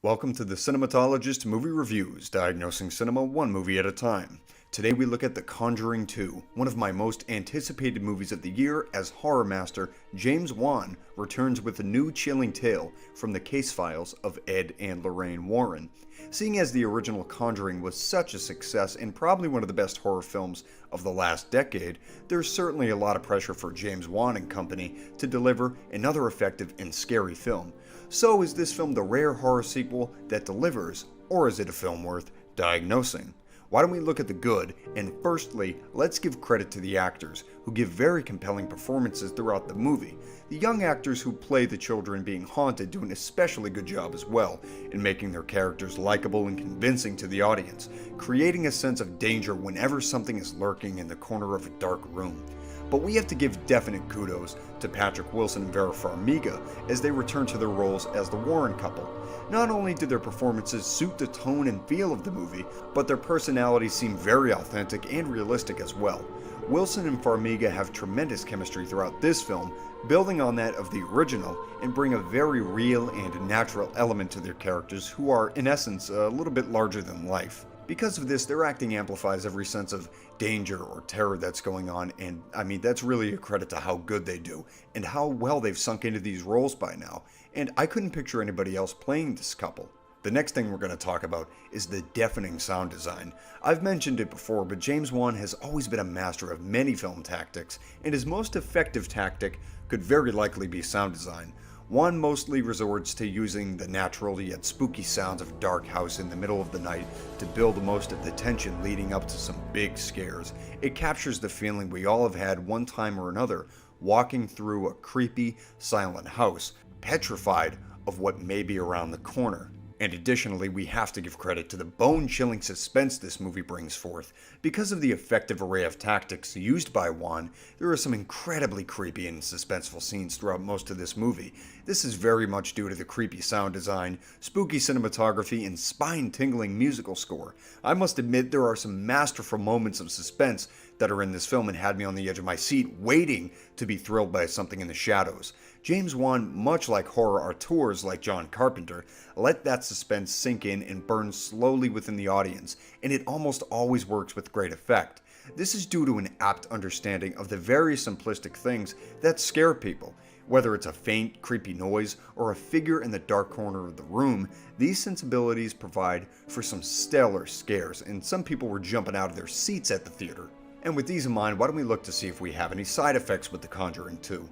Welcome to the Cinematologist Movie Reviews, diagnosing cinema one movie at a time. Today we look at The Conjuring 2, one of my most anticipated movies of the year, as horror master James Wan returns with a new chilling tale from the case files of Ed and Lorraine Warren. Seeing as the original Conjuring was such a success and probably one of the best horror films of the last decade, there's certainly a lot of pressure for James Wan and company to deliver another effective and scary film. So is this film the rare horror sequel that delivers, or is it a film worth diagnosing? Why don't we look at the good, and firstly, let's give credit to the actors, who give very compelling performances throughout the movie. The young actors who play the children being haunted do an especially good job as well, in making their characters likable and convincing to the audience, creating a sense of danger whenever something is lurking in the corner of a dark room. But we have to give definite kudos to Patrick Wilson and Vera Farmiga as they return to their roles as the Warren couple. Not only did their performances suit the tone and feel of the movie, but their personalities seem very authentic and realistic as well. Wilson and Farmiga have tremendous chemistry throughout this film, building on that of the original, and bring a very real and natural element to their characters who are, in essence, a little bit larger than life. Because of this, their acting amplifies every sense of danger or terror that's going on, and that's really a credit to how good they do, and how well they've sunk into these roles by now, and I couldn't picture anybody else playing this couple. The next thing we're going to talk about is the deafening sound design. I've mentioned it before, but James Wan has always been a master of many film tactics, and his most effective tactic could very likely be sound design. Wan mostly resorts to using the natural yet spooky sounds of a dark house in the middle of the night to build most of the tension leading up to some big scares. It captures the feeling we all have had one time or another walking through a creepy, silent house, petrified of what may be around the corner. And additionally, we have to give credit to the bone-chilling suspense this movie brings forth. Because of the effective array of tactics used by Wan, there are some incredibly creepy and suspenseful scenes throughout most of this movie. This is very much due to the creepy sound design, spooky cinematography, and spine-tingling musical score. I must admit there are some masterful moments of suspense that are in this film and had me on the edge of my seat, waiting to be thrilled by something in the shadows. James Wan, much like horror auteurs like John Carpenter, let that suspense sink in and burn slowly within the audience, and it almost always works with great effect. This is due to an apt understanding of the very simplistic things that scare people. Whether it's a faint, creepy noise or a figure in the dark corner of the room, these sensibilities provide for some stellar scares, and some people were jumping out of their seats at the theater. And with these in mind, why don't we look to see if we have any side effects with The Conjuring 2?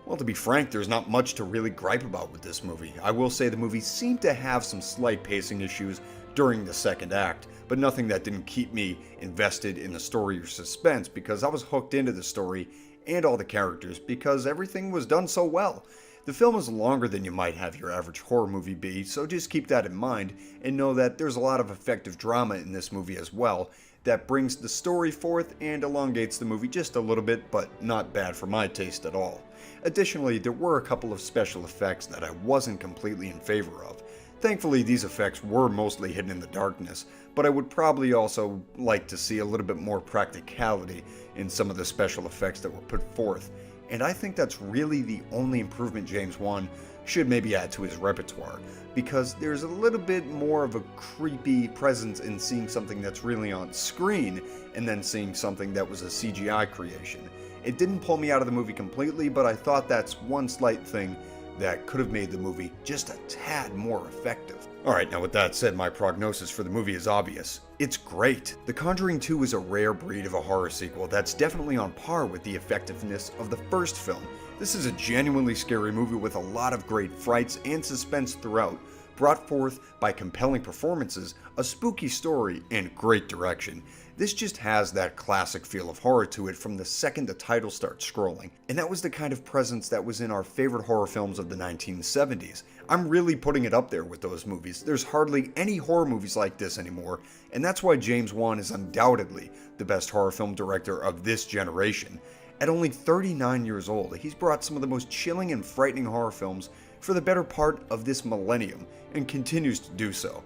Well, to be frank, there's not much to really gripe about with this movie. I will say the movie seemed to have some slight pacing issues during the second act, but nothing that didn't keep me invested in the story or suspense, because I was hooked into the story and all the characters because everything was done so well. The film is longer than you might have your average horror movie be, so just keep that in mind and know that there's a lot of effective drama in this movie as well that brings the story forth and elongates the movie just a little bit, but not bad for my taste at all. Additionally, there were a couple of special effects that I wasn't completely in favor of. Thankfully, these effects were mostly hidden in the darkness, but I would probably also like to see a little bit more practicality in some of the special effects that were put forth, and I think that's really the only improvement James Wan should maybe add to his repertoire, because there's a little bit more of a creepy presence in seeing something that's really on screen and then seeing something that was a CGI creation. It didn't pull me out of the movie completely, but I thought that's one slight thing that could have made the movie just a tad more effective. Alright, now with that said, my prognosis for the movie is obvious. It's great. The Conjuring 2 is a rare breed of a horror sequel that's definitely on par with the effectiveness of the first film. This is a genuinely scary movie with a lot of great frights and suspense throughout, brought forth by compelling performances, a spooky story, and great direction. This just has that classic feel of horror to it from the second the title starts scrolling, and that was the kind of presence that was in our favorite horror films of the 1970s. I'm really putting it up there with those movies. There's hardly any horror movies like this anymore, and that's why James Wan is undoubtedly the best horror film director of this generation. At only 39 years old, he's brought some of the most chilling and frightening horror films for the better part of this millennium, and continues to do so.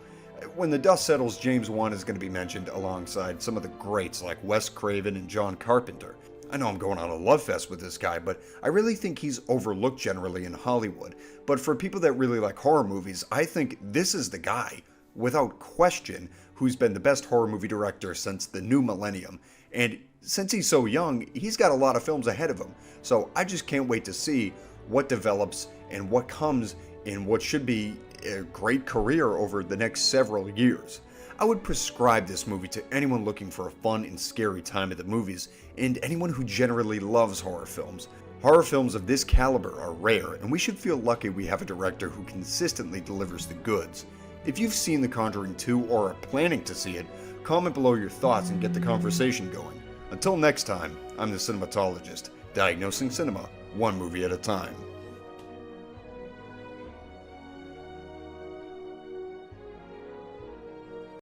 When the dust settles, James Wan is going to be mentioned alongside some of the greats like Wes Craven and John Carpenter. I know I'm going on a love fest with this guy, but I really think he's overlooked generally in Hollywood. But for people that really like horror movies, I think this is the guy, without question, who's been the best horror movie director since the new millennium. And since he's so young, he's got a lot of films ahead of him. So I just can't wait to see what develops and what comes in what should be a great career over the next several years. I would prescribe this movie to anyone looking for a fun and scary time at the movies, and anyone who generally loves horror films. Horror films of this caliber are rare, and we should feel lucky we have a director who consistently delivers the goods. If you've seen The Conjuring 2 or are planning to see it, comment below your thoughts and get the conversation going. Until next time, I'm the Cinematologist, diagnosing cinema one movie at a time.